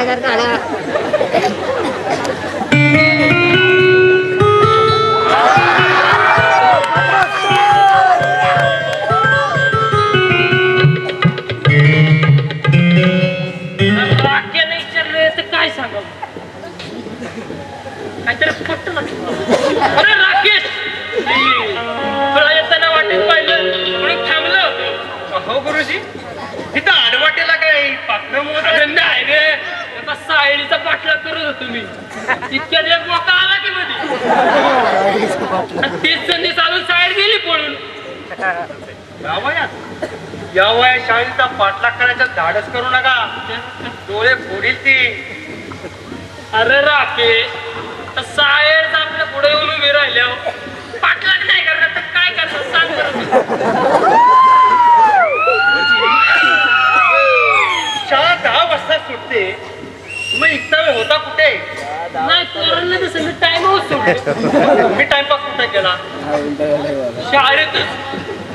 पायदार काढा. काय सांगा काहीतरी पट्ट अरे राकेश तुला येताना वाटेत पाहिलं म्हणून थांबलं होतं. हो गुरुजी तिथं आडवाटेला काय पात्र नाही रे आता सायळीचा पाठलाग करत होतो मी इतक्यात एक मोका आला की मध्ये तीच संधी चालून सायड गेली पळून. या वयात शाळेचा पाठलाग करायचा धाडस करू नका डोळे फोडील ती. अरे राकेश सायड आपल्या पुढे येऊन उभी राहिल्यावर पाठलाग नाही करणार तर काय करणार सांग बरं. शाळा 10 वाजता सुटते मग इतका वेळ होता कुठे नाही पोरांना तसं मी टाइम सोडतो. मी टाइमपास कुठे केला शाळेतच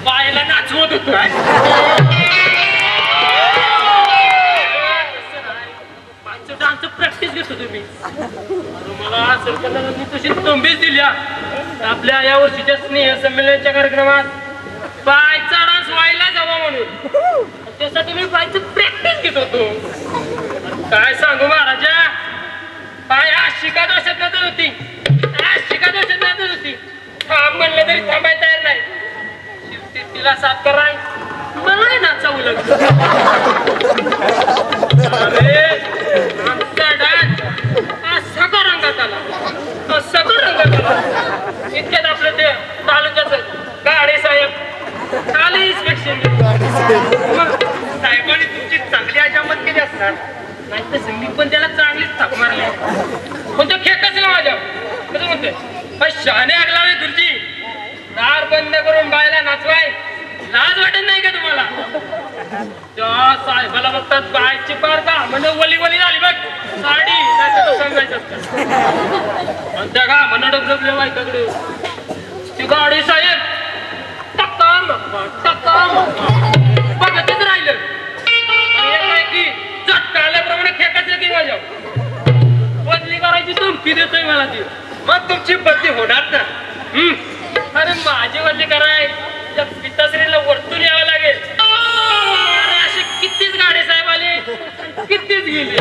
बायला नाचवत होतो. डान्सचं प्रॅक्टिस घेतो तुम्ही मला सरकारने तशी तंबीच दिल्या आपल्या या वर्षीच्या स्नेह संमेलनाच्या कार्यक्रमात बायचा डान्स व्हायला जावा म्हणून त्यासाठी मी बायची प्रॅक्टिस घेत होतो. काय सांगू महाराजा बाय आज शिका दोषात नाचत होती शिका दोषात नाचत होती. थांब म्हणलं तरी थांबायला तयार नाही. तिला साथ कराय मलाही नाचावं लागलं. अरे आमचा डान्स सगळं रंगात आला सगळं रंगात आला. इतक्यात आपलं ते तालुक्याचं गाडे साहेब आले इन्स्पेक्शन. साहेबांनी तुमची चांगली अजामत केली असणार नाही तर मी पण त्याला चांगलीच थाप मारली पण तो खेकच ना माझ्या कसं म्हणतोय शहाणे आगलावे गुरुजी दार बंद करून बायला नाचवाय लाज वाटत नाही का तुम्हाला. त्या साहेबाला बघतात बायची पार का म्हणजे वली वली झाली बघ साडी नाही सांगायचं आणि त्या का म्हणा डबडबले बायकाकडे ती गाडी साहेब टक्का बघतच राहिलं की झटका आल्याप्रमाणे खेकायचं की माझ्या बदली करायची धमकी देतोय मला ती. मग तुमची बदली होणार ना. अरे माझी बदली कराय त्या पिताश्रीला वरतून यावं लागेल. असे कितीच गाडे साहेब आले कितीच गेले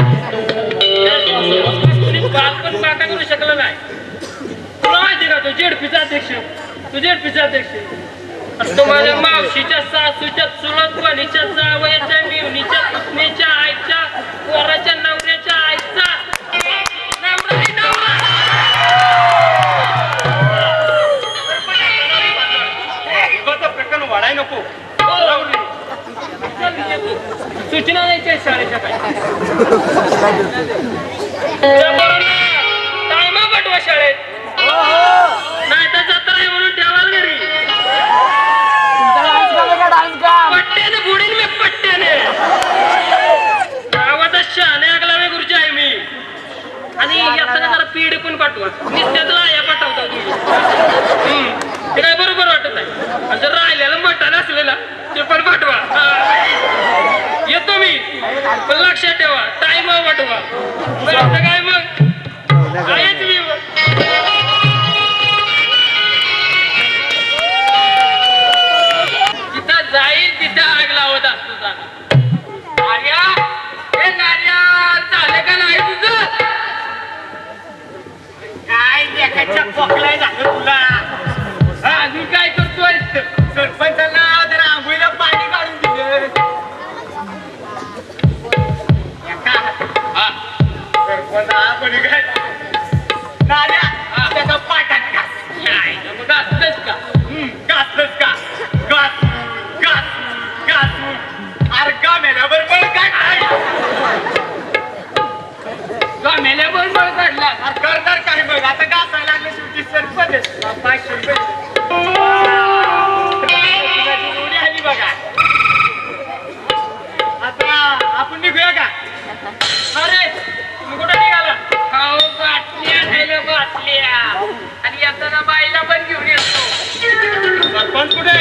बाल पण पाका करू शकलं नाही. तुला माहिती का तो जेडपीचा अध्यक्ष तो माझ्या मावशीच्या सासूच्या चुलत बहिणीच्या जावयाच्या मिवणीच्या पुतणीच्या आईच्या पोराच्या नवऱ्याच्या आईचा प्रकरण वाढाय नको. सूचना द्यायच्या शाळेच्या काय टायमा पाठवा शाळेत नाही तर जत्रा आहे म्हणून ठेवाल घरी पट्ट्याने बुडीन मी पट्ट्याने. गावाचा शहाणे आगलावे गुरुजी आहे मी आणि येताना जरा पीड पण पाठवा नित्यातला या पाठवता तुम्ही ते काय बरोबर वाटत नाही. आणि जर राहिलेलं मटण असलेला ते पण पाठवा. येतो मी पण लक्षात ठेवा टाइम पाठवा काय मग आहेच मी जिथं जाईल तिथं आग लावत असतो. नार्या हे नार्या झालं का नाही तुझं काय देखाच्या पोकलाय झालं तुला अजून काय करतोय. सरपंचांना जरा आंघोळीला पाणी काढून दिलं सरपंच काय नार्या त्याचा पाठात घासलंच का घासलंच का घास घास घास अरे का मेल्याबरोबर काय का मेल्याबरोबर काढला करणार काय बघ आता घासायला लागलं शेवटी सरपंच 500 रुपये आली बघा. आता आपण निघूया का. अरे तुम्ही कुठं निघाला खाऊ बाटल्या खायला बाटल्या आणि येताना बाईला पण घेऊन येतो. सरपंच कुठे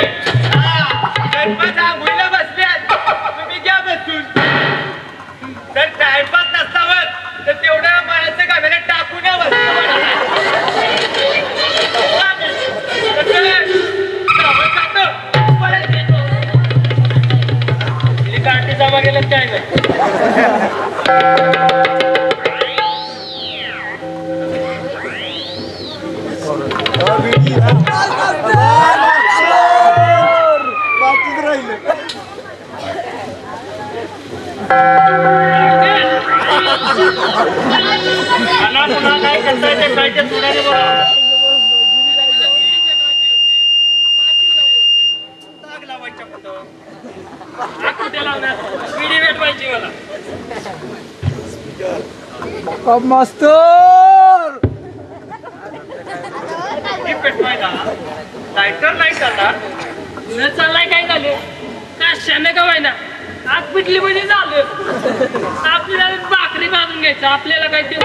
पुन्हा काय करता येते कायच्या तोड्याने बघा. लावायच्या कुठे लावणार विडी भेटवायची मला. मास्तर पेटवायला लायटर नाही चालणार. न चाललाय काय झालं कशाने का व्हायना आग पिटली म्हणजे झालं. आपल्याला भाकरी भाजून घ्यायचं आपल्याला काय ते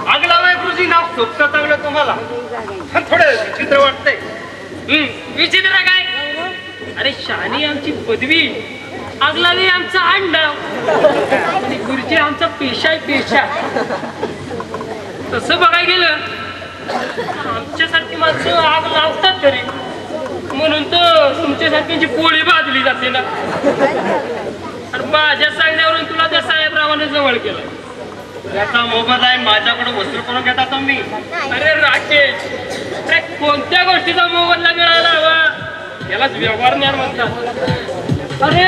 आग लावाय गुरुजी नाव सोपतं चांगलं तुम्हाला थोडं विचित्र वाटतंय. विचित्र काय अरे शानी आमची पदवी आग लावी आमचा आडनाव आणि गुरुजी आमचा पेशा आहे पेशा. तसं बघायला गेलं आमच्यासारखी माणसं आग लावतात तरी म्हणून तर तुमच्यासारख्यांची पोळी भाजली जाते ना. आणि माझ्या सांगण्यावरून तुला त्या साहेबरावाने जवळ केलं. याचा मोबदला आहे माझ्याकडे वसूल करून घेता तुम्ही. अरे राकेश अरे कोणत्या गोष्टीचा मोबदला मिळायला हवा यालाच व्यवहार ज्ञान म्हणतात. अरे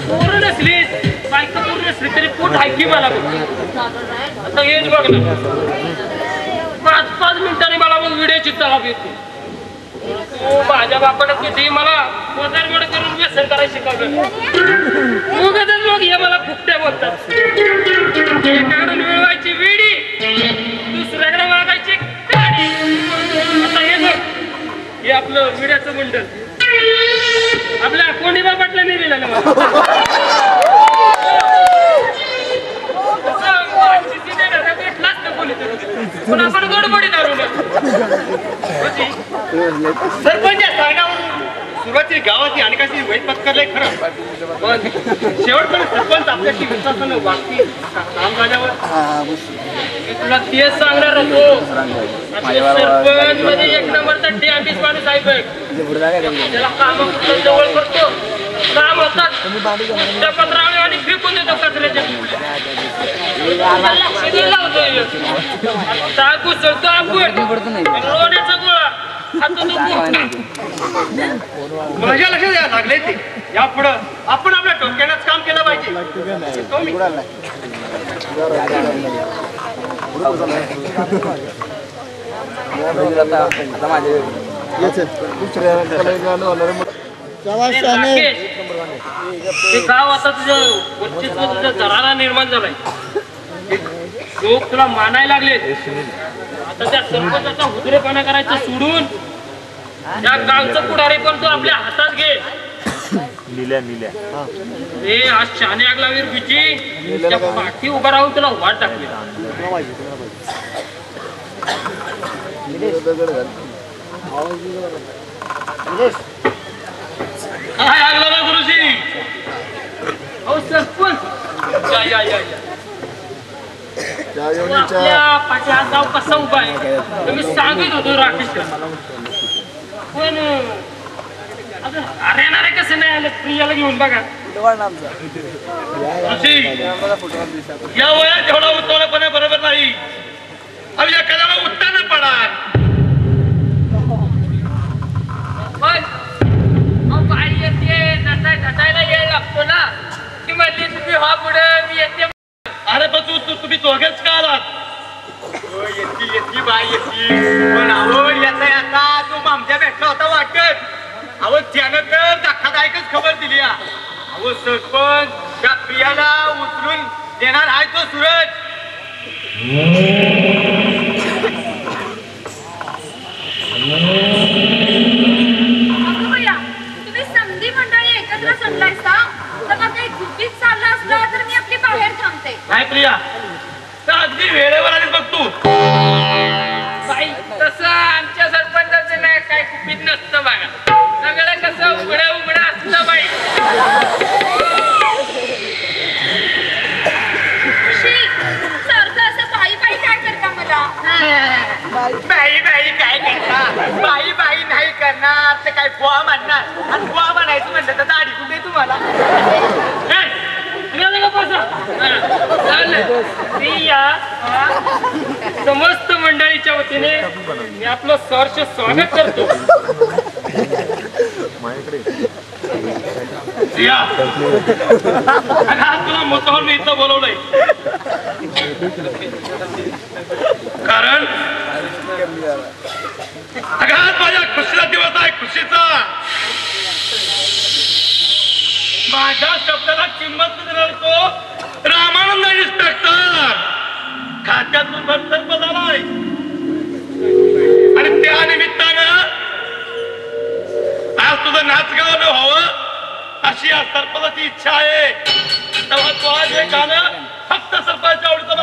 पोरं नसली बायका पोरं नसली तरी पोट आहे की मला बघ. आता हेच बघ ना 5-5 मिनिटांनी मला मग व्हिडिओची तलाप येते. माझ्या बापानं किती मला वजनगड करून व्यसन करायला शिकवलं. उगाचच लोक हे मला फुकट्या बोलतात. एकाकडून मिळवायची विडी दुसऱ्याकडे मागायची गाडी. आता हे बघ हे आपलं विड्याचं मंडळ आपल्या कोंडीबा पाटला नाही दिलं पण आपण गडबडी दारू सरपंच सुरुवाती गावाची आणि कशी वैध पत्करलंय खरं पण शेवटपर्यंत सरपंच आपल्याशी विश्वासानं वागतील काम झाल्यावर. मी तुला तेच सांगणार होतो सरपंच म्हणजे 1 नंबरचा डॅम्बिस माणूस आहे बघ. त्याला काम जवळ करतो काम होतात त्या 15 आणि फेकून देतो कचऱ्याच्या घुसळतो आपण लोण्याचा गोळा माझ्या लक्षात यायला लागले ते या पुढं आपण आपल्या डोक्यानंच काम केलं पाहिजे. गाव आता तुझ्या वर्चस्व तुझ्या दराला निर्माण झालाय. लोक तुला मानायला लागले. आता त्या सरपंचाचा हुदरेपणा करायचं सोडून त्या गावचं पुढारी पण तू आपल्या हातात घे. हे आज शाने आगलावीर बिची त्या पाठी उभा राहून तुला वाट टाकली. काय आगला ना गुरुजी. अहो सरपंच या या या आपल्या पाठ्या गाव कसा उभा आहे मी सांगत होतो राकेश पण अरे नारे कसं नाही आलं प्रियाला घेऊन बघा. या वयात एवढा उत्तवलेपणा बरोबर नाही. अभी एखाद्याला उत्तर पडा पण बाई येते नटायला यायला लागतो ना की म्हणली तुम्ही हा पुढे मी येते. अरे पण तुम्ही दोघेच का आलात. येते बाई येते पण अहो येता तू आमच्या भेटला होता वाटत. अहो त्यानं तर धक्कादायकच खबर दिली. अहो सरपंच त्या प्रियाला उचलून देणार आहे तो सूरज. तुम्ही समधी मंडळी एकत्र जमलायसा तर मग काही गुपित चाललं असलं तर मी आपली बाहेर थांबते. काय प्रिया तर अगदी वेळेवर आली बघ तू. तसं आमच्या सरपंचाचं नाही काय गुपित नसतं बघा. सगळं कसं उघडं असतं बाई. सारखं असं बाई बाई काय करता मला. बाई काय करणार. बाई नाही करणार ते काय बुवा म्हणणार. आणि बुवा म्हणायचं म्हणलं तर दाढी कुठे तुम्हाला. समस्त मंडळीच्या वतीने मी आपलं सहर्ष स्वागत करतो. प्रिया तुला मुद्दाहून मी इथं बोलवलंय कारण अगात माझ्या खुशीचा दिवस आहे खुशीचा माझ्या शब्दाला किंमत देणार तो रामानंद इन्स्पेक्टर खात्यातून बडतर्फ झालाय आणि त्या निमित्तानं आज तुझं नाचगाव व्हावं अशी या सरपंचाची इच्छा आहे तेव्हा तो आज हे गाणं फक्त सरपंचाच्या आवडीचं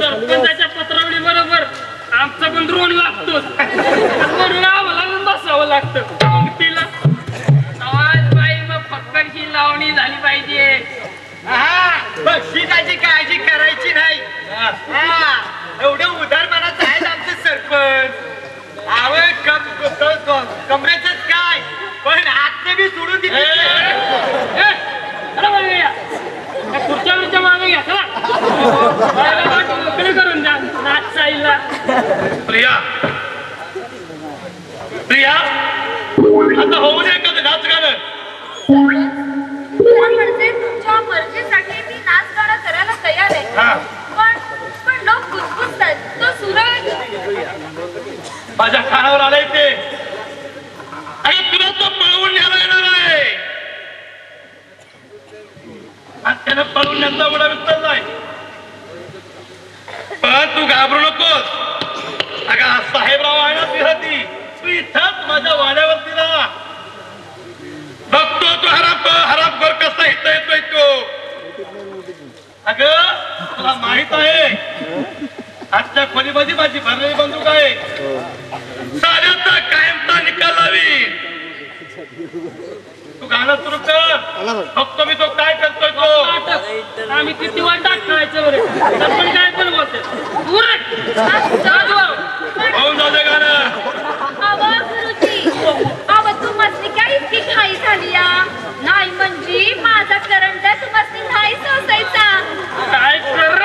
सरपंचाच्या पत्रावळी बरोबर आमचा पण ड्रोन लागतोच म्हणून आम्हाला बसावं लागतं तिला आवाज बाई मग पक्करची लावणी झाली पाहिजे बक्षिसाची काळजी करायची नाही एवढं उदार मनाचं आहे आमचं सरपंच कमरेच काय पण हातने बी सोडून दिले खुर्च्या मागे घ्या करून द्या नाच साईला प्रिया प्रिया आता होऊ दे का नाच गाणं म्हणजे तुमच्या मर्जीसाठी मी नाच गाणं करायला तयार आहे पण लोक गुजगुजतात तो सूरज माझ्या कानावर आलाय ते आणि तुला तो पळवून न्यायला येणार आहे आणि त्यानं पळवून न्यायचा एवढा विसरलाय पण तू घाबरू नकोस अगं साहेबराव आहे ना तिथं तू इथंच माझ्या वाड्यावरती राहा बघतो तू हरामखोर कसा इथं येतोय तो अगं तुला माहित आहे आजच्या खोलीमध्ये माझी भरलेली बंदूक आहे साऱ्याचा कायमचा निकाल लावी तू गाणं सुरू कर फक्त मी तो काय करतोय तो आम्ही किती वाट टाकायचं बरे पण काय पण बोलते होऊन जाऊ दे गाणं तुम्हाला काय इतकी घाई झाली नाही म्हणजे माझा करंट तुम्हाला नाही सोसायचा काय कर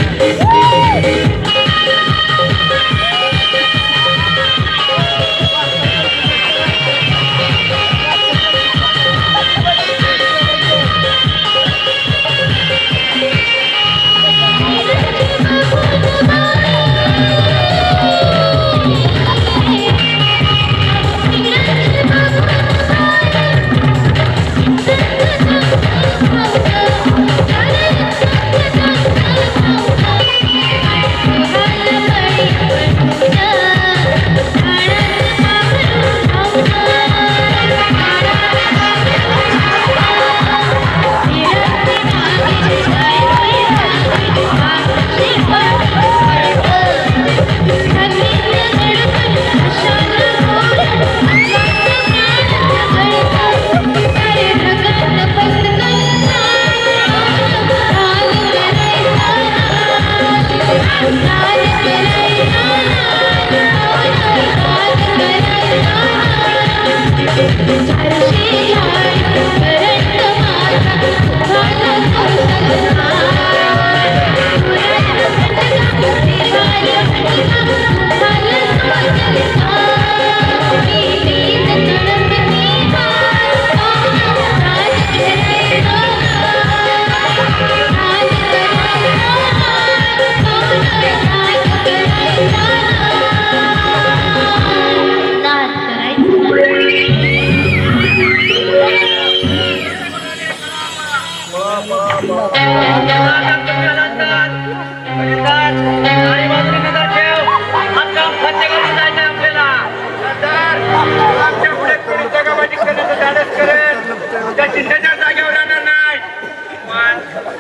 Woo!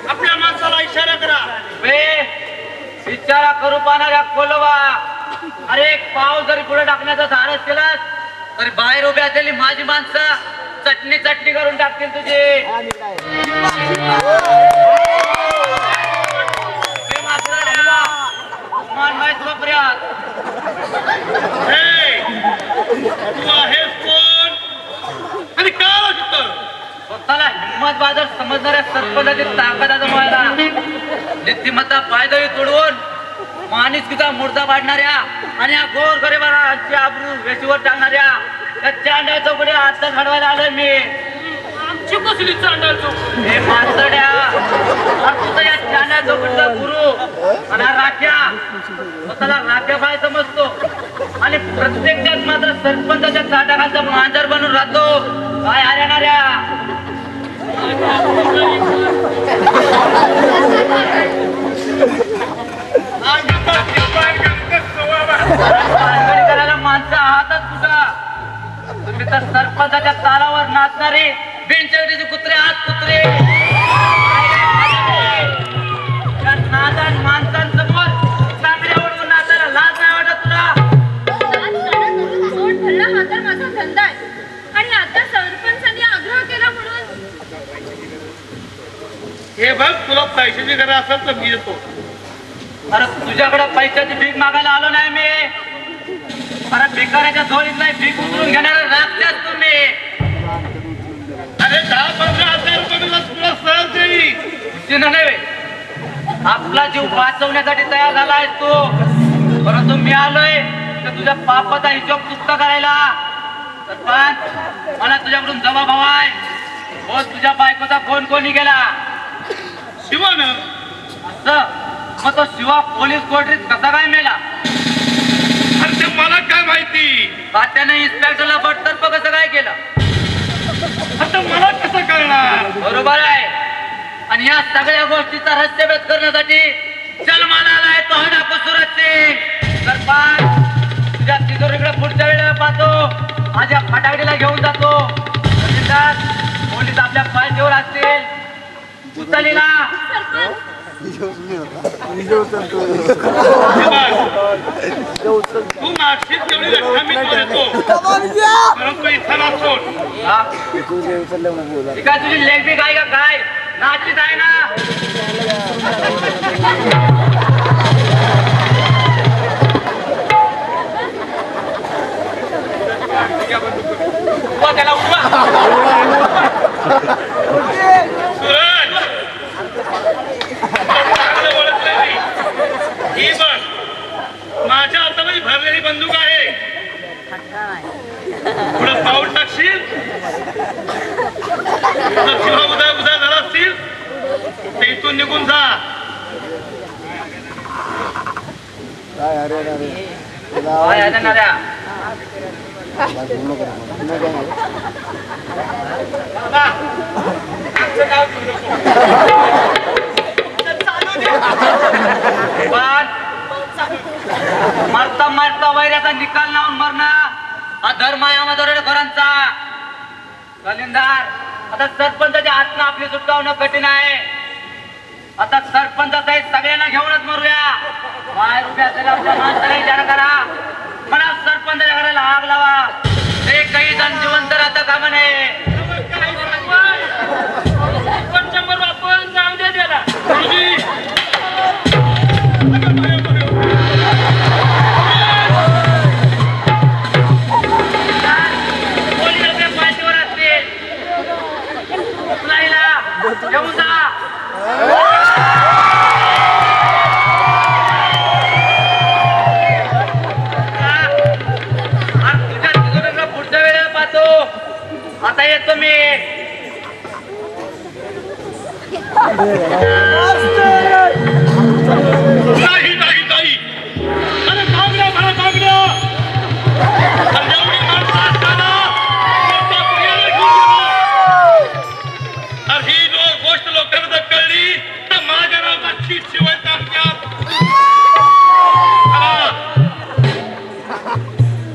आपल्या माणसाला इशारा करा. विचारा करू पाहणाऱ्या खोलवा. अरे एक पाव जरी पुढे टाकण्याचा धाडस केलास तरी बाहेर उभी असलेली माझी माणसं चटणी चटणी करून टाकतील तुझी. तू आहेस कोण आणि का वाटतं? स्वतःला हिंमत बाजार समजणाऱ्या सरपंचाची ताकद जमवायला नीतिमत्ता पायदळी तोडवून माणुसकीचा मुर्दा पाडणाऱ्या आणि या गोर गरिबांची आबरू वेशीवर टाकणाऱ्या त्या चांडळ चौकडे आता घडवायला आलोय मी. आमची कसली चांडळ चौकडी? हे माणसड्या तुझा या चांडळ चौकडीचा गुरु आणि राख्या स्वतःला राख्या बाय समजतो आणि प्रत्येकात मात्र सरपंचाच्या ताटाखालचा मांजर बनून राहतो. काय हरणाऱ्या करायला माणसं आहातच तुझा. तुम्ही तर सरपंचाच्या तालावर नाचणारे बिनचौरीचे कुत्रे आहात कुत्रे. नादान माणसांसमोर चांगल्या ओढवून नाचायला लाज नाही वाटत तुला? सोड भरला हा तर माझा धंदा आहे आणि आता सरपंचांनी आग्रह केला म्हणून. हे बघ तुला पैशाची गरज असेल तर मी येतो. अरे तुझ्याकडे पैशाची भीक मागायला आलो नाही मी. अरे भिकाऱ्याच्या झोळीत नाही भीक उचलून घेणारे राखत्याच तुम्ही. अरे 10-15 हजार रुपये मला तुला सहज देईल. नाही आपला जीव वाचवण्यासाठी तयार झाला आहेस तू. परंतु मी आलोय तर तुझ्या पापाचा हिशोब चुकता करायला. सरपंच मला तुझ्याकडून जबाब हवाय. हो तुझ्या बायकोचा फोन कोणी केला? शिवानं. असं मग तो शिवा पोलीस कोठडीत कसा काय मेला? अरे ते मला काय माहिती? तात्याने इन्स्पेक्टरला बडतर्फ कसं काय केलं? आता मला कसं कळणार? बरोबर आहे. आणि या सगळ्या गोष्टीचा रहस्यभेद करण्यासाठी जन्माला आलाय तो डाकू सुरज सिंग. सरपंच तुझ्या तिजोरीकडे पुढच्या वेळेला पाहतो. माझ्या फटाकडीला घेऊन जातो. पोलीस आपल्या पायथ्यावर असतील. उचलीला तू मागशील तेवढी रक्कम मी तुला देतो. परंतु इथं नसतो. काय तुझी लेग बी काय का काय नाचीत आहे ना? त्याला सूरज ही बघ माझ्या हातामध्ये भरलेली बंदूक आहे. पुढं पाऊल टाकशील किंवा उदा झाला असतील तर इथून निघून जा. मरता मरता वैराचा निकाल लावून मरणं हा धर्म आहे आम्हा दरोडेखोरांचा. कलिंदार आता सरपंचाच्या हातनं आपली सुटकावणं कठीण आहे. आता सरपंचाचा सगळ्यांना घेऊनच मरूया. बाहेर उभ्या असलेल्या आपल्या माणसाला विचार करा. म्हणा सरपंचाच्या घराला आग लावा. ते काही जण जिवंत राहता कामा नये. आपण जाऊन द्या त्याला. येतो मी. नाही नाही नाही मला मागण्या मला मागण्या एवढी माणसं असताना कोणता पर्याय घेऊन गेला? अरे ही गोष्ट लोकांना जर कळली तर माझ्या नावाचा चीट शिवाय टाकण्यात.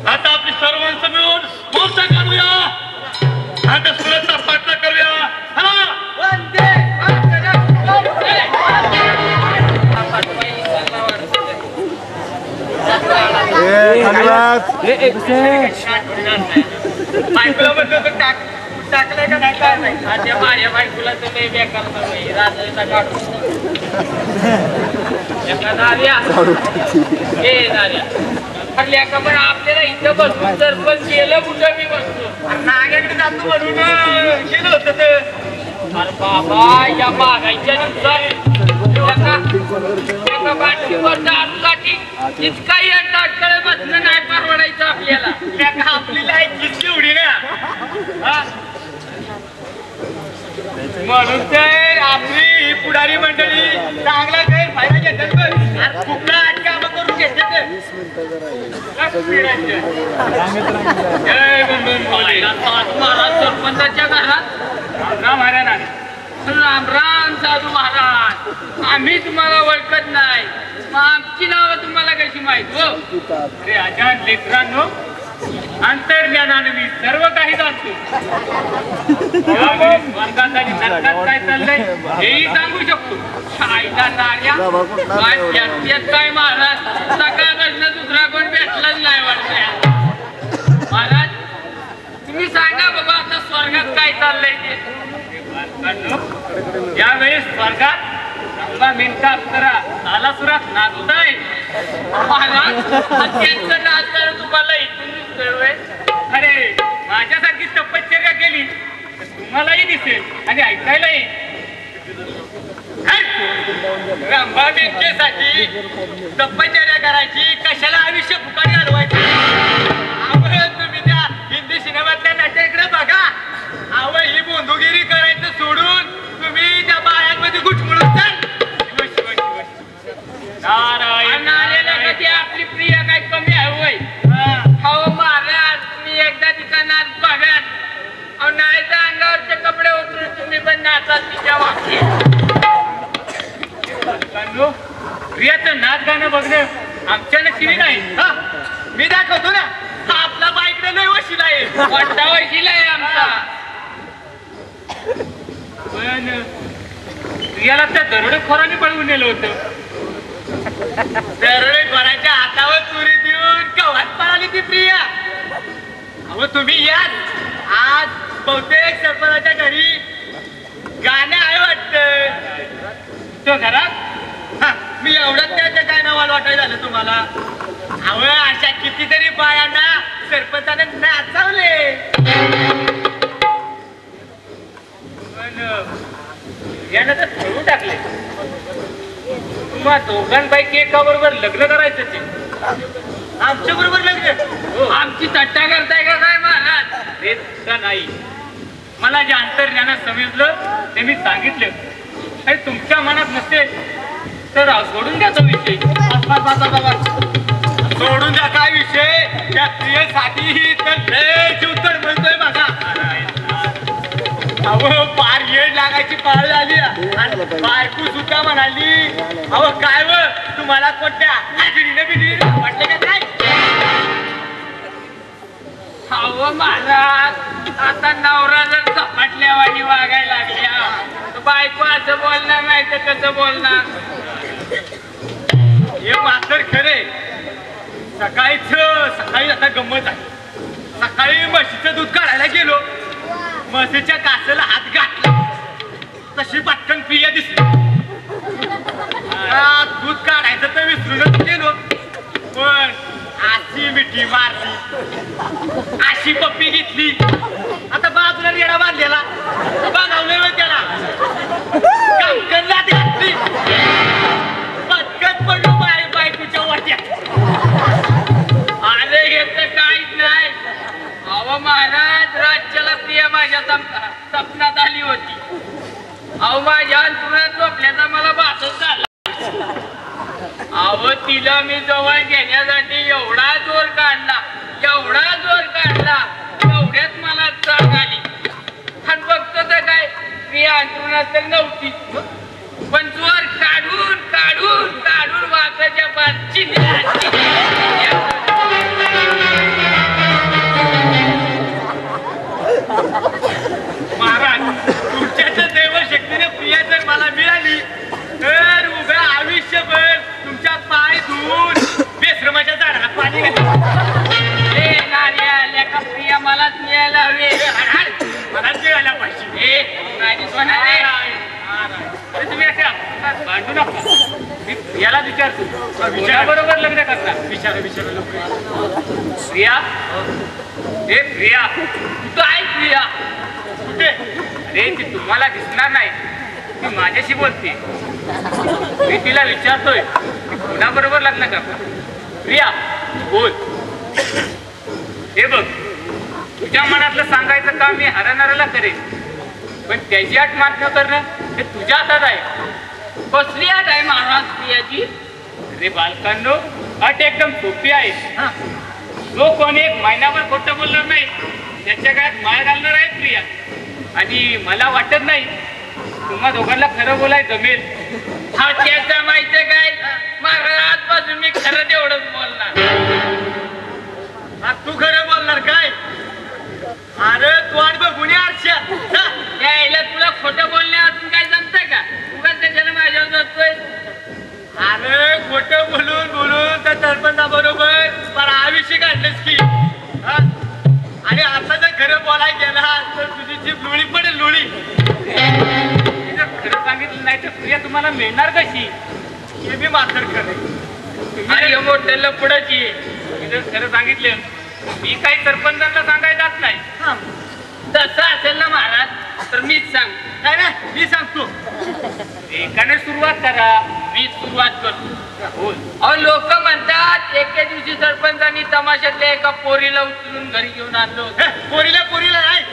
आता आपली सर्वांचं मिळून मोर्चा काढूया आणि त्या सुरतचा पाठला करूया. वंदे बायकोला म्हणलं तर टाकलंय का नाही काय नाही. माझ्या माझ्या बायकोला तुम्ही बेकार नाही राजाचा काढून एका दार्या हे दार्या ठरल्या का पण आपल्याला इथं बसून जर पण गेलं कुठं मी बसतो नाग्याकडे जातो म्हणून गेलो होतं ते. अरे बाबा या मागायच्या दिवसात एका बाटलीवर दारूसाठी इतकाही अटकळे बसणं नाही परवडायचं आपल्याला. त्या आपली लाईफ किती एवढी ना हा? म्हणून ते आपली ही पुढारी मंडळी चांगला गैरफायदा घेतात बघ. आणि कुठला आठ कामं करून घेतात. जय बंधन बोले महाराज सरपंचाच्या घरात राम हऱ्या राम राम साधू महाराज. आम्ही तुम्हाला ओळखत नाही मग आमची नावं तुम्हाला कशी माहित हो? अरे आजाद लेकरांनो अंतर्ज्ञानाने मी सर्व काही जाणतो. स्वर्गात आणि नरकात काय चाललंय हेही सांगू शकतो. शाईला नार्या काय त्यात काय महाराज सकाळपासून दुसरा कोण भेटलाच नाही वाटत. महाराज तुम्ही सांगा बाबा आता स्वर्गात काय चाललंय ते. यावेळेस स्वर्गात रंभा मेनका अप्सरा नालासुरात नाचताय. महाराज त्यांचं नाचणार तुम्हाला इथून दिसतोय व्हय? अरे माझ्यासारखी तपश्चर्या केली तर तुम्हालाही दिसेल आणि ऐकायला येईल. रंभा मेंढ्यासाठी तपश्चर्या करायची कशाला आयुष्य फुकाने घालवायचं. तुम्ही त्या हिंदी सिनेमातल्या नाट्याकडे बघा. ही बोंधुगिरी करायचं सोडून तुम्ही त्या बायांमध्ये घुटमुळून चाल. नारायण नार्याला कधी आपली प्रिय काय कमी आहे होय? हो महाराज तुम्ही एकदा तिचा नाच बघाल. अहो नाही तर अंगावरचे कपडे उतरून तुम्ही पण नाचाल तिच्या मागे. प्रियाचं नाच गाणं बघणं आमच्या नशिबी नाही. हा, मी दाखवतो ना. हा आपला बाईकडे नाही वशिला आहे. मोठा वशीला आहे आमचा. पण प्रियाला त्या दरोडेखोरांनी पळवून नेलं होतं. दरोडेखोराच्या हातावर चोरी देऊन कवात पळाली ती प्रिया. अहो तुम्ही या आज बहुतेक सरपंचाच्या घरी गाणं आहे वाटत. तो घरात मी एवढंच त्याच्या काय नावाला वाटायला झालं तुम्हाला. अहो अशा कितीतरी बायांना सरपंचाने नाचवले. पण यानं तर ठरवून टाकले तुम्हा दोघांपैकी एका बरोबर लग्न करायचं ते. आमच्या बरोबर लग्न. आमची थट्टा करताय का काय महाराज? ते सुद्धा नाही. मला जे अंतर्ज्ञानात समजलं ते मी सांगितलं. आणि तुमच्या मनात नसेल तर सोडून द्या तो विषय. सोडून द्या काय विषय. त्या प्रियेसाठी तर लय जीव तडमडतोय माझा. अहो पार येड लागायची पाळ झाली. आणि बायको सुद्धा म्हणाली अहो काय व तुम्हाला कोणत्या हाजिरीने बिजिरीने वाटले का काय. अहो महाराज आता नवरा जर झपाटल्यावानी वागायला लागल्या तर बायको असं बोलणार नाही तर कसं बोलणार. हे मात्र खरे. सकाळी आता गंमत आहे. सकाळी म्हशीचं दूध काढायला गेलो. म्हशीच्या कासेला हात घातला तशी पटकन प्रिया दिसली. दूध काढायचं तर विसरूनच गेलो. पण अशी मिठी मारली अशी पप्पी घेतली. आता बाजूला रेडा बांधलेला बघावलंय मग त्याला कंकणला घातली. पटकन पडलो बायकोच्या वाट्यात. अरे हे तर काहीच नाही. अहो महाराज राज्याला प्रिया माझ्या स्वप्नात आली होती. अहो माझ्या अंतरुणात झोपल्याचा मला भासच झाला. अहो तिला मी जवळ घेण्यासाठी एवढा जोर काढला एवढ्यात मला जाग आली. आणि बघतो तर काय मी अंतरुणात तर नव्हती, पण जोर काढून काढून काढून वाकाच्या पाठची महाराज तुमच्याच देवशक्तीने प्रिया जर मला मिळाली तर उभ्या आयुष्यभर तुमच्या पाय धुवून बेश्रमाच्या झाडाला पाणी का प्रिया मलाच मिळायला हवे. मलाच मिळायला पाहिजे. माझी सोनारे तुम्ही अशा भांडू नका. मी प्रियाला विचारतो विचारा बरोबर लग्न करणार. विचारा लोक. प्रिया हे प्रिया कुठं आहे प्रिया? कुठे? अरे ती तुम्हाला दिसणार नाही, ती माझ्याशी बोलते. मी तिला विचारतोय की कुणाबरोबर लग्न करणार. प्रिया बोल. हे बघ तुझ्या मनातलं सांगायचं काम मी हरणाऱ्याला करेन, पण त्याची आठ मान्य करणं हे तुझ्या हातात आहे. कसली आठ आहे महाराज प्रियाची? अरे बालकांनो अट एकदम सोपी आहे. जो कोणी एक महिनाभर खोटं बोलणार नाही त्याच्या काळात माळ घालणार आहे प्रिया. आणि मला वाटत नाही तुम्हा दोघांना खरं बोलायचं जमेल. हा त्याचं माहिती काय महाराज आजपासून मी खरं तेवढंच बोलणार. तू खरं बोलणार काय? अरे तू आठ बघून आरशात यायला तुला खोटं बोलण्यातून काय जमतंय का? उगाच त्याच्यानं माझ्यावर जातोय. अरे खोटं बोलून त्या सरपंचाबरोबर मला आयुष्य काढलंस की. आणि आता जर खरं बोलायला गेला तर तुझी जीभ लुळी पडेल लुळी. जर खरं सांगितलं नाही तर प्रिया तुम्हाला मिळणार कशी? हे मी मात्र खरं. अरे मोठं लपडाची. मी जर खरं सांगितलं मी काही सरपंचांना सांगायला जात नाही. तसं असेल ना महाराज तर मीच सांग. नाही ना मी सांगतो. एकाने सुरुवात करा, मी सुरुवात करतो. बोल. अहो लोक म्हणतात एके दिवशी सरपंचांनी तमाशातल्या एका पोरीला उचलून घरी घेऊन आणलो. पोरीला नाही,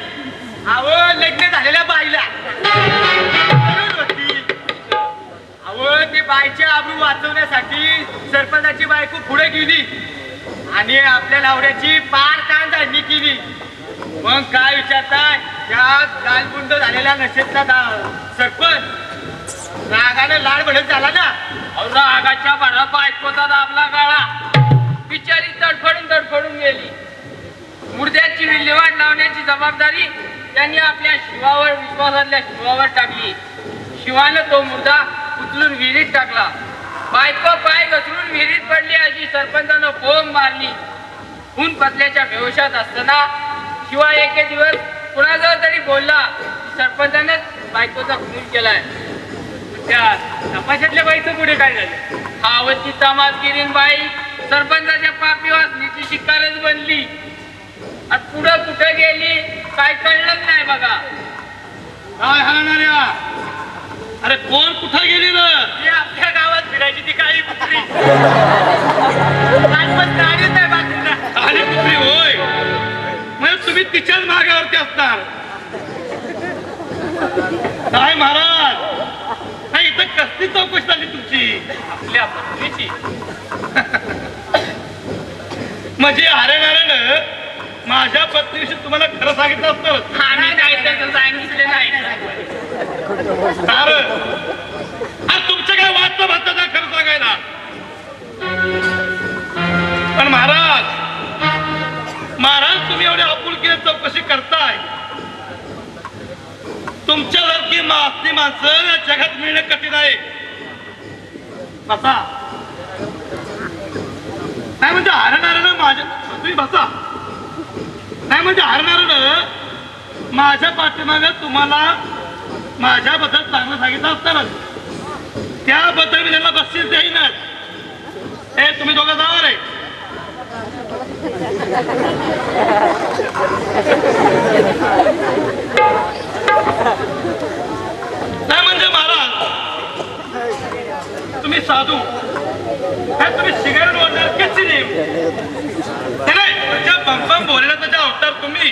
अहो लग्न झालेल्या बाईला. अहो ती बाईची आबरू वाचवण्यासाठी सरपंचाची बायको पुढे गेली आणि आपल्या नवऱ्याची पार कांदाणी केली. मग काय विचारताय त्या गालबुंद झालेल्या नशेतला सरपंच रागाने लाड भडक झाला ना. रागाच्या भरा बायकोचा दाबला गाळा. बिचारी तडफडून गेली. मुर्द्याची विल्हेवाट लावण्याची जबाबदारी त्यांनी आपल्या शिवावर विश्वासातल्या शिवावर टाकली. शिवानं तो मुर्दा उचलून विहिरीत टाकला. बायको पाय घसरून विहिरीत पडली अशी सरपंचानं बोंब मारली. खून पतल्याच्या बेहोशात असताना शिवा एके दिवस कुणाजवळ तरी बोलला सरपंचानेच बायकोचा खून केलाय. त्या तमाशातल्या बाईचं पुढे काय झालं? हावती तमासगिरीन बाई सरपंचाच्या पापी वासनीची शिकारच बनली. आणि पुढं कुठे गेली काय कळलंच नाही बघा. काय हाणाऱ्या? अरे कोण कुठं गेली ना? आपल्या गावात फिरायची ती काळी कुत्री. गाडीच नाही बाजूला. काळी कुत्री होय, म्हणजे तुम्ही तिच्याच मार्गावरती असणार. काय महाराज नाही इथं कसली चौकशी झाली तुमची? आपल्या पत्नीची. म्हणजे हरण माझ्या पत्नीविषयी तुम्हाला खरं सांगितलं असतं. आम्ही काय तसं सांगितलं नाही. तुमचं काय वाटतं भाताचा खरं सांगायला? पण महाराज तुम्ही एवढ्या आपुलकीने चौकशी करताय. तुमच्यासारखी मासली माणसं या जगात मिळणं कठीण आहे. बसा. नाही म्हणजे हरणाऱ्यानं माझ्या तुम्ही बसा. नाही म्हणजे हरणाऱ्यानं माझ्या पाठीमागे तुम्हाला माझ्याबद्दल चांगलं सांगितलं असताना त्याबद्दल मी त्यांना बक्षीस देईनच. हे तुम्ही दोघं जावा रे. नाही म्हणजे महाराज तुम्ही साधू काय तुम्ही सिगारेट ओढणार कशी नाही? बंबम बोलण्याचा अवतार तुम्ही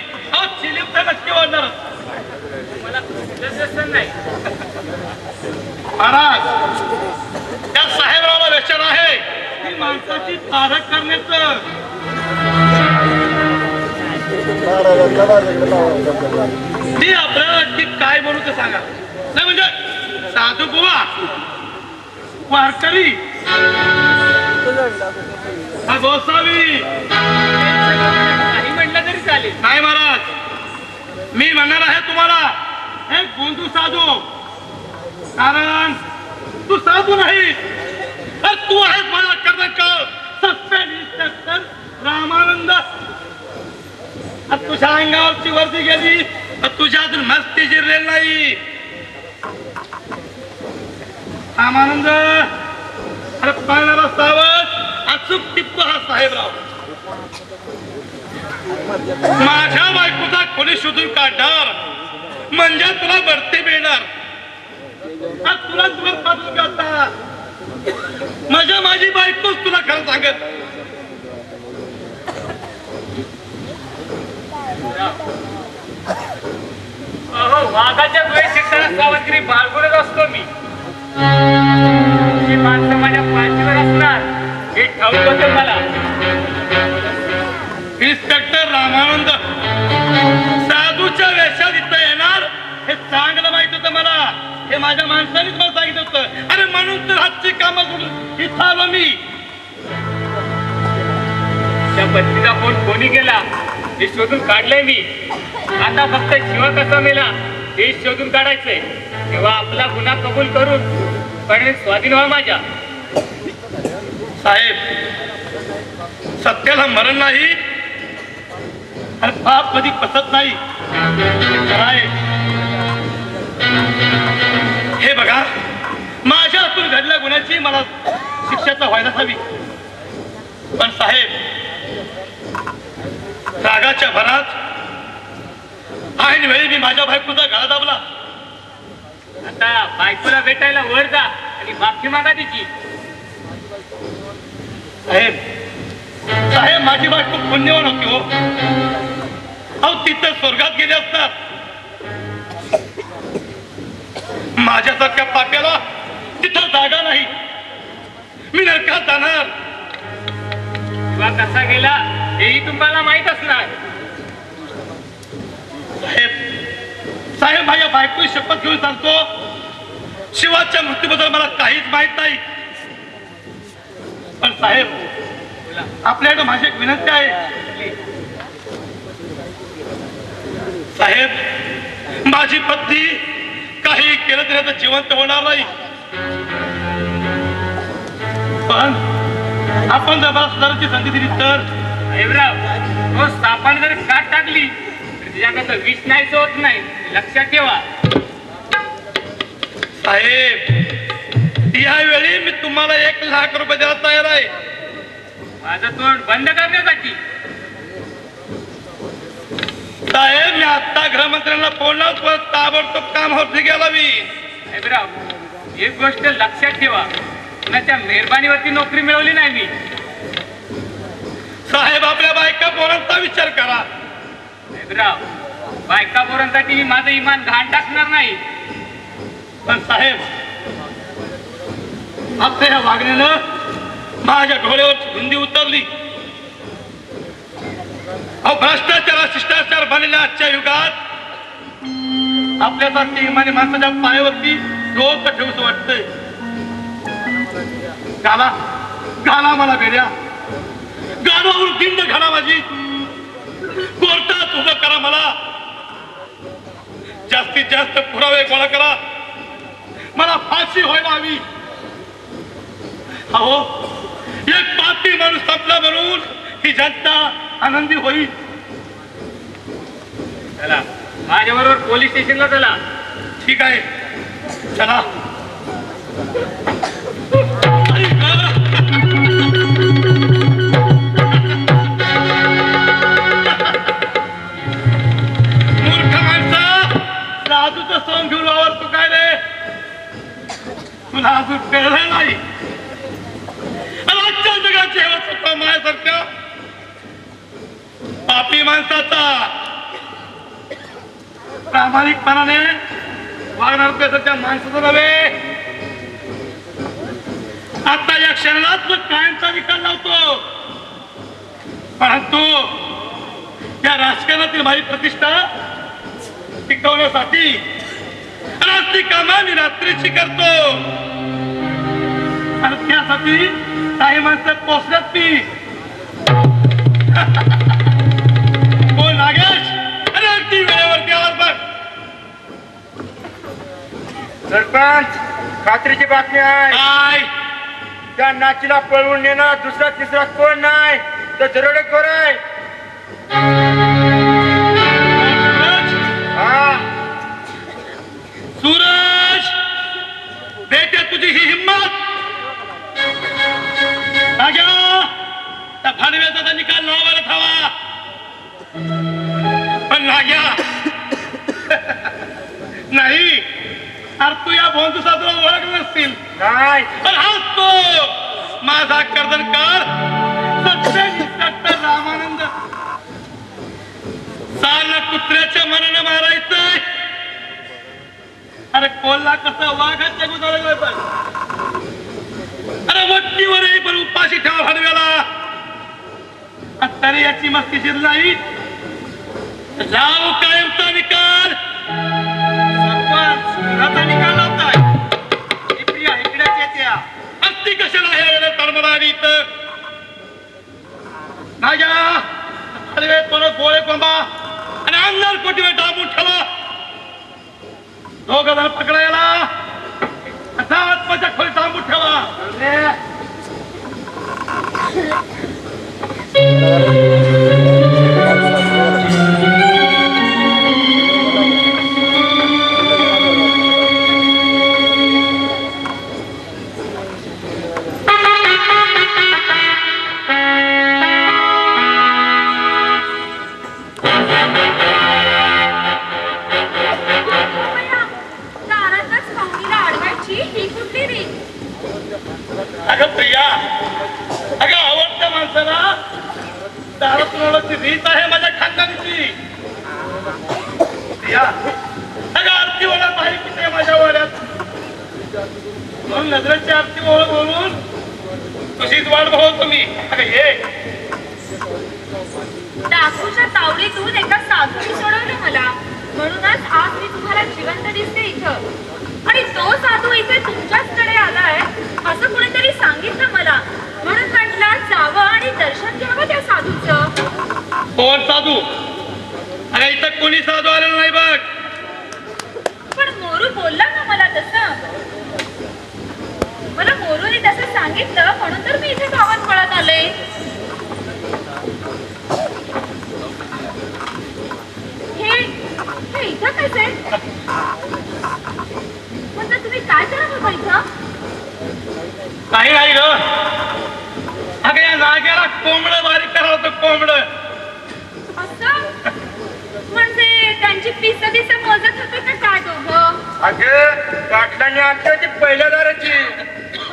चिलीम तर नक्की ओढणार. महाराज त्या साहेबरावला व्यसन आहे ही माणसाची तारक करण्याचं. ती आपल्याला की काय म्हणू ते सांगा. नाही म्हणजे साधू बुवा वारकरी गोसावी काही म्हटलं तरी चालेल. नाही महाराज मी म्हणणार आहे तुम्हाला हे गोंधू साधू. कारण तू साधू नाही तर तू आहेस माझा कर्णक सस्पेंड इन्स्पेक्टर रामानंद. तुझ्या अंगावरची वर्दी गेली तर तुझ्यातून मस्ती जिरलेली नाही. रामानंद अरे पाळणारा सावध अचूक टिप्प हा साहेबराव. माझ्या बायकोचा कोणी शोधून काढणार म्हणजे तुला बढती मिळणार. तुला तुला पाठवून घालता माझ्या माझी बायकोच तुला खरं सांगत. अहो वाघाच्या वेळेस शिकताना सावधगिरी बाळगूनच असतो मी. ही माणसं माझ्या पाठीवर असणार हे ठाऊक होतं मला. इन्स्पेक्टर रामानंद साधूच्या वेशात इथं येणार हे चांगलं माहित होतं मला. हे माझ्या माणसानेच मला सांगितलं होतं. अरे म्हणून तर हातची कामं सोडून इथं आलो मी. त्या पत्नीचा फोन कोणी केला हे शोधून काढलंय मी. आता फक्त शिवा कसा मेला हे शोधून काढायचंय. तेव्हा आपला गुन्हा कबूल करून पण स्वाधीन व्हा माझ्या. साहेब सत्याला मरण नाही आणि पाप कधी पसत नाही. हे बघा माझ्या हातून घडल्या गुन्ह्याची मला शिक्षेचा व्हायला हवी. पण साहेब रागाच्या भरात ऐन वेळी मी माझ्या बायकोचा गळा दाबला. आता बायकोला भेटायला वर जा आणि माफी मागा तिची. साहेब साहेब माझी बायको पुण्यवान होती हो. अहो तिथं स्वर्गात गेले असतात. माझ्यासारख्या पाप्याला तिथं जागा नाही. मी नरकात जाणार. शिवा कसा गेला हेही तुम्हाला माहित असणार. साहेब साहेब माझ्या बायकोची शपथ घेऊन सांगतो शिवाच्या मृत्यूबद्दल मला काहीच माहित नाही. पण साहेब आपल्याकडे माझी एक विनंती आहे. साहेब माझी पत्नी काही केलं तरी आता जिवंत होणार नाही. पण आपण जर मला सुधारायची संधी दिली तर. साहेबराव रोज सापाने जर काट टाकली तर तिच्याकडं विष नाहीच होत नाही. लक्षात ठेवा. साहेब यावेळी मी तुम्हाला 1,00,000 रुपये द्यायला तयार आहे. माझं तोंड बंद करण्यासाठी. साहेब मी आता गृहमंत्र्यांना फोन लावून परत ताबडतोब कामावरती गेला मी. साहेबराव एक गोष्ट लक्षात ठेवा कुणाच्या मेहरबानीवरती नोकरी मिळवली नाही मी. साहेब आपल्या बायका पोरांचा विचार करा. साहेबराव बायका पोरांसाठी मी माझं इमान घाण टाकणार नाही. पण साहेब आपल्या या वागण्यानं माझ्या डोळ्यावर धुंदी उतरली. अहो भ्रष्टाचार शिष्टाचार बनलेल्या आजच्या युगात आपल्यासारखी इमानी माणसाच्या पायावरती डोकं ठेवूच वाटतंय. घाला घाला मला बेड्या. गाडावर गिंड घाला माझी. कोर्टात उभं करा मला. जास्तीत जास्त पुरावे गोळा करा. मला फाशी व्हायला हवी. अहो एक पापी माणूस संपला म्हणून ही जनता आनंदी होईल. चला माझ्याबरोबर पोलीस स्टेशनला चला. ठीक आहे चला. मूर्ख माणसा साधूचं सोंग घेऊन वावरतो काय रे. तुला अजून कळलं नाही. आजच्या जगाची हेवा स्वतः माझ्यासारख्या पापी माणसाचा प्रामाणिकपणाने वागणार त्या माणसाचं नव्हे आता या क्षणालाच कायमचा निकाल लावतो. परंतु या राजकारणातील माझी प्रतिष्ठा टिकवण्यासाठी रात्री कामा मी रात्रीची करतो आणि त्यासाठी काही माणसं पोचल्यात मी. हो नागेश, अरे अगदी वेळेवरती आवाज बघ. सरपंच, खात्रीची बातमी आहे. काय त्या नाचीला पळवून नेणार दुसरा तिसरा कोण नाही तर दरोडेखोर आहे. हा, सूरज, बेटे तुझी ही हिम्मत. नाग्या, त्या भांडव्याचा निकाल लावायला हवा. पण नाग्या नाही, अरे तू या भोंदू साधूला ओळख नसतील. नाही. पण हाच तो माझा कर्दनकार सत्य इन्स्पेक्टर रामानंद. साला कुत्र्याच्या मनानं मारायचंय. अरे कोल्हा कसं वाघाच्या गुदाला पण. अरे वट्टीवर पण उपाशी ठेवा भाडव्याला. तरी याची मस्ती शिर नाही. जाऊ कायमचा निकाल. सरपंच निकाल लावताय. इकड्याच्या त्या हत्ती कशाला हे तडमडावी इथं. नाग्या, भाडवे थोडं गोळे कोंबा आणि अंधार कोटीवर डांबून ठेवा. दोघ जण पकडायला असा आत्माच्या खोली थांबून ठेवा. अगं प्रिया, अगं आवडत्या माणसाला दारात ओळखची रीत आहे माझ्या खानदानीची. प्रिया, अगं आरती ओळख पाहिजे किती माझ्या वाड्यात. म्हणून नजरेची आरती ओळख बोलून तुझीच वाट बघतो मी. अगं ये. डाकूच्या तावडीतून एका साधूने सोडवलं मला, म्हणूनच आज मी तुम्हाला जिवंत दिसते इथं. आणि तो साधू इथे तुमच्याचकडे आलाय असं कुणीतरी सांगितलं मला, म्हणून म्हटलं जावं आणि दर्शन घ्यावं त्या साधूचं. कोण साधू? अरे इथं कोणी साधू आलेलं नाही बघ. पण मोरू बोलला ना मला तसं. मला मोरूने तसं सांगितलं म्हणून तर मी इथे गावात पळत आले. हे इथं कसे? म्हणजे तुम्ही काय करत होता इथं? काही नाही ग. अगं या नाग्याला कोंबड बारीक करावं होतं. कोंबड असं म्हणजे त्यांची पिस मोजत होते का काय दोघं? अगं पाटलांनी आणली होती पहिल्या दाराची.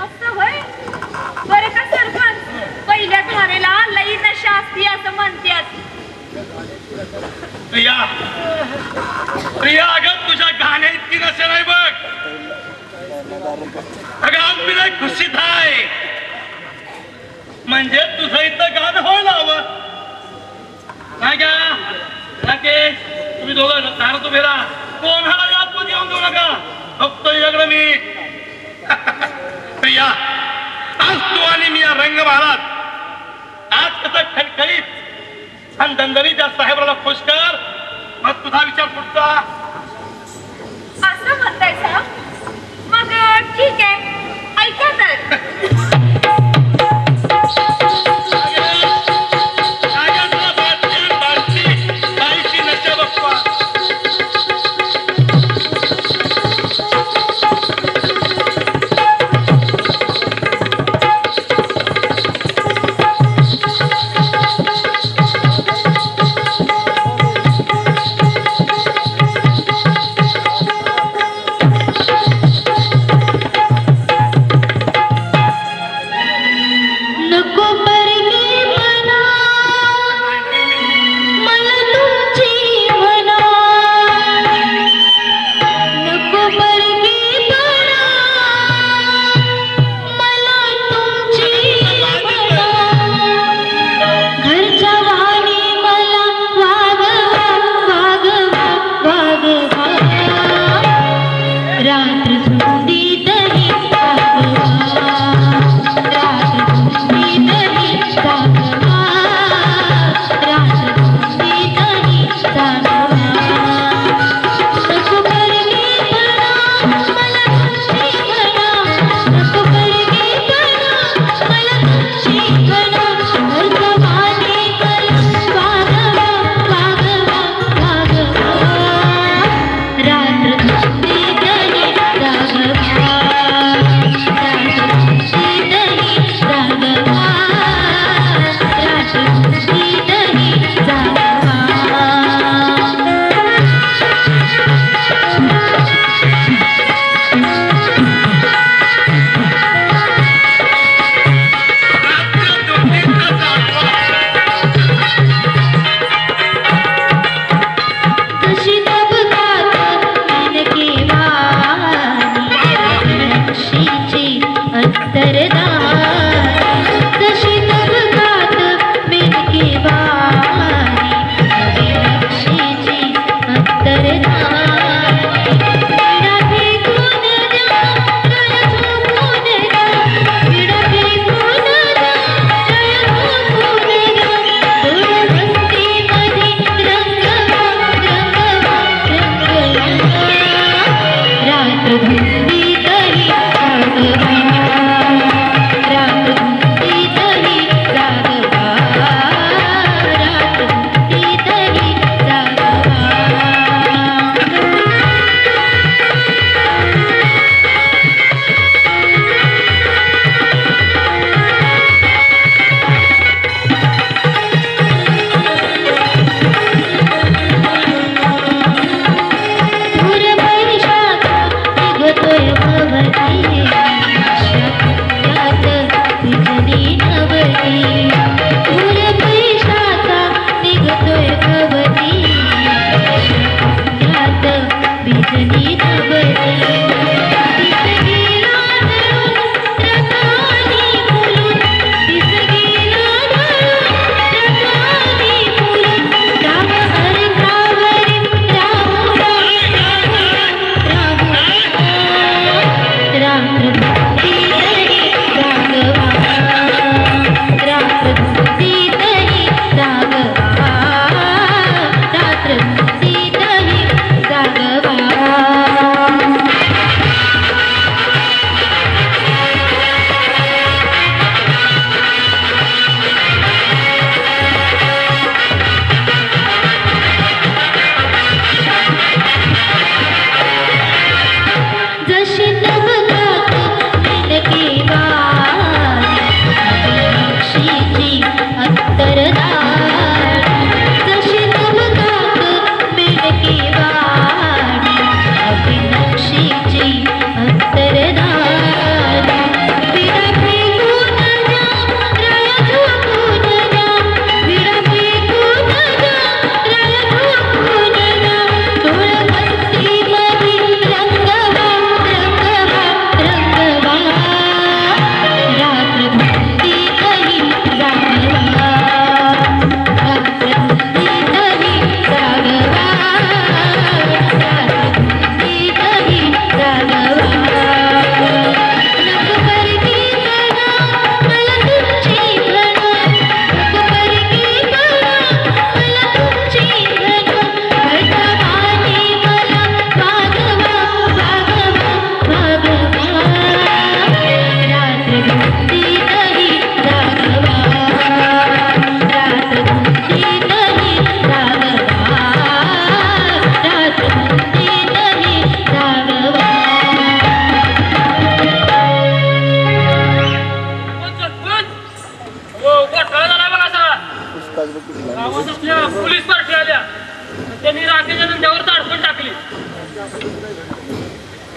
असं होय. बरे का सरपंच, पहिल्या धारेला लई नशा असती असं म्हणतात. प्रिया, प्रिया, अगं तुझ्या गाण्या इतकी नशा नाही बघ. अगं आज मी नाही खुशीत आहे. म्हणजे तुझं इथं गाणं व्हायला हवं. नाही का राकेश, तुम्ही दोघं दारात उभे राहा. कोणाला आतमध्ये येऊन देऊ नका. फक्त याकडे मी. प्रिया, आज तू आणि मी या रंगमहालात आज कसं खणखणीत आणि दणदणीत त्या साहेबाला खुश कर. मग तुझा विचार पुढचा. असं म्हणताय साहेब? मग ठीक आहे, ऐका तर.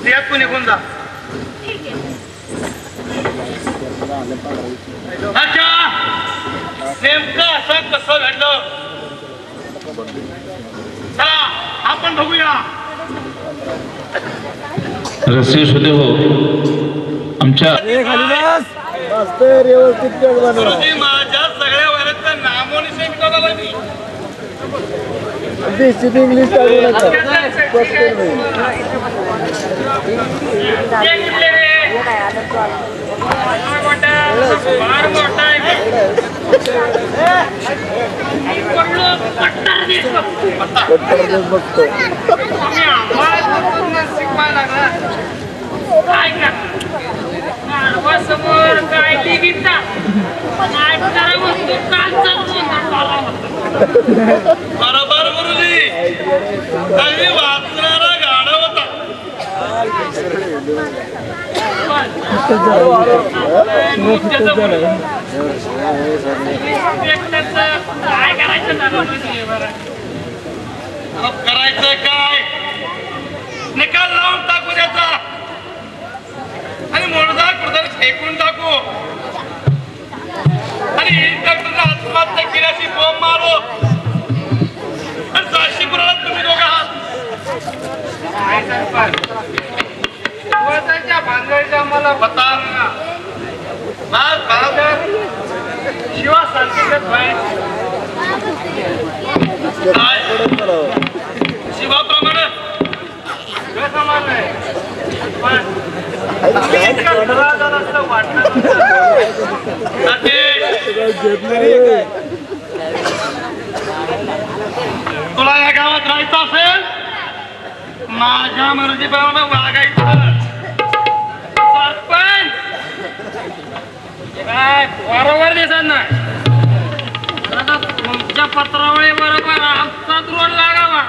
यात तू निघून जा. ठीक आहे. अच्छा नेमकं असं कसं घडलं चला आपण बघूया. रसिक होते हो आमच्या गुरुजी माझ्या सगळ्या वयाचं नामोनिशाण केलं बाबा मी. इंग्लिश समोर काय टीव्हीचा बरोबर गुरुजी काही वाचणारा गाडा होता. काय करायचं करायचं काय निकाल लावून टाकू द्याचा आणि मुळदा कुठं फेकून टाकू आणि डॉक्टरला आत्महत्या केल्याची बोंब मारू आणि साक्षीपुराला तुम्ही दोघं आहात. भानगडीचा मला बता शिवा सांगते काय शिवाप्रमाणे समान नाही वाटलं तुला या गावात राहायचं असेल माझ्या मर्जीप्रमाणे वागायचं. सरपंच काय बरोबर दिसत नाही तुमच्या पत्रावळी बरोबर आमचा रोड लागावा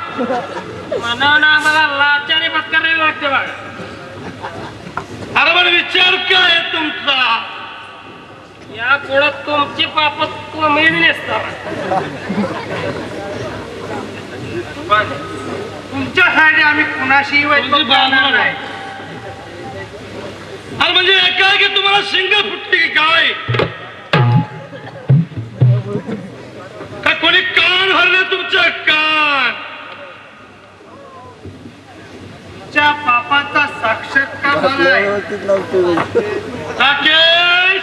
म्हणून आम्हाला लाचारी पत्करावी लागते बघा. अरे पण विचार काय तुमचा या पुढे तुमची पापत कमी नसतात पण तुमच्यासाठी आम्ही कुणाशी बांधणार नाही. अरे म्हणजे एका की तुम्हाला शिंग फुटते की काय का कोणी कान भरले तुमचं कान तुमच्या पापाचा साक्षात्कार झालाय. राकेश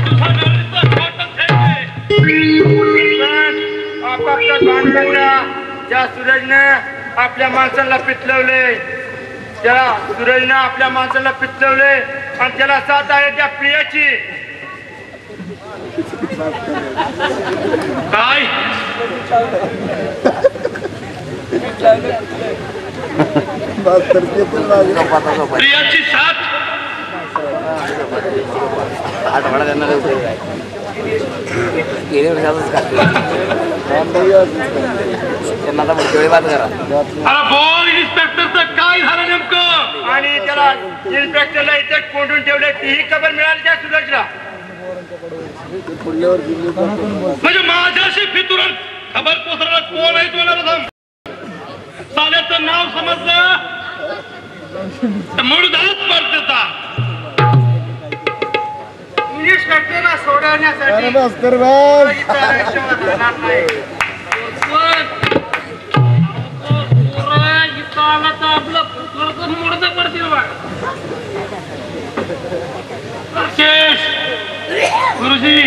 तुझा नवरीचा खोटं खेळ. आपापच्या भांडणाला ज्या सूरजनं आपल्या माणसाला पितलवले त्या सूरजनं आपल्या माणसाला पितलवले आणि त्याला साथ आहे त्या प्रियाची. काय प्रियाची साथ अरे बोल इन्स्पेक्टरचं काय झालं नेमकं आणि त्याला इन्स्पेक्टरला इथे कोंडून ठेवले तीही खबर मिळाली त्या सूरजला. म्हणजे माझ्याशी फितुरण खबर पोचवणारा कोण आहे तुम्हाला साल्याचं नाव समजलं मुळदाच पडतेचा. इन्स्पेक्टरला सोडवण्यासाठी आपलं थोडं मोडतं पडतील बघ. राकेश गुरुजी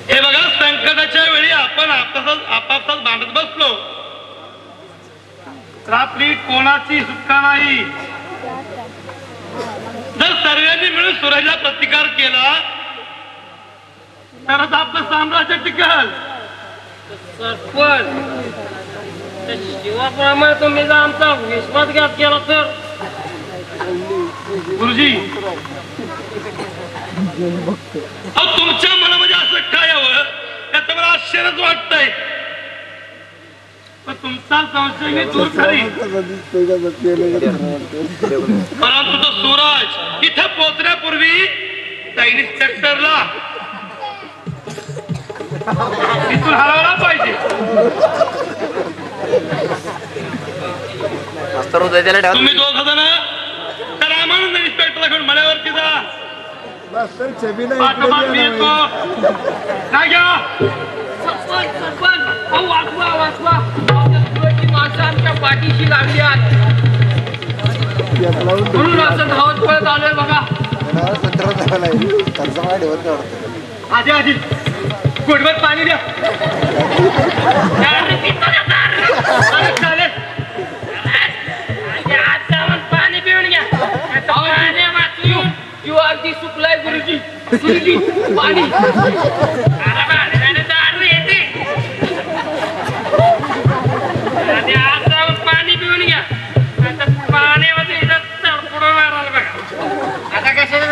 हे बघा संकटाच्या वेळी आपण आपापसात भांडत बसलो तर आपली कोणाची सुटका नाही. जर सर्वांनी मिळून सूरजला प्रतिकार केला तरच आपलं साम्राज्य टिकल. सरपंच शिवाप्रमाणे तुम्ही जर आमचा विश्वासघात केला तर गुरुजी अहो तुमच्या मनामध्ये असं काय हवं त्याचं मला आश्चर्यच वाटतंय. पण तुमचा संशय मी दूर करीन परंतु तो सूरज इथं पोहोचण्यापूर्वी त्या इन्स्पेक्टरला इथून हलवला पाहिजे. तुम्ही दोघ जण त्या रामानंद इन्स्पेक्टरला घेऊन मळ्यावरती जा. पाठोपाठ मी येतो. काय घ्या सरपंच सरपंच अहो वाचवा वाचवा माणसं आमच्या पाठीशी लागली आहेत म्हणून असं धावत पळत आलोय बघा. आधी आधी गोडभर पाणी द्या. चालेल आज जाऊन पाणी पिऊन घ्या. पाणी वाचून किंवा अगदी सुकलाय गुरुजी गुरुजी पाणी दारू येते. आज जाऊन पाणी पिऊन घ्या. आता पाण्यामध्ये तडफडून मारायला बघा. आता कशाला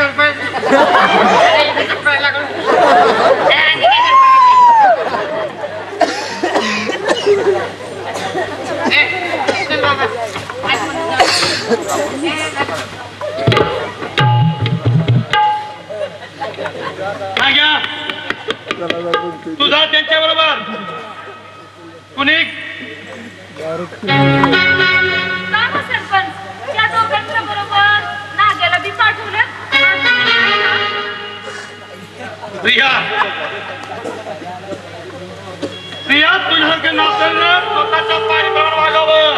तुझा त्यांच्या बरोबर कुणी सरपंच त्या दोघांच्या बरोबर नाग्याला बी पाठवलं. प्रिया प्रिया तुझ्या नात्यानं स्वतःच्या पाणीप्रमाणे वागावं.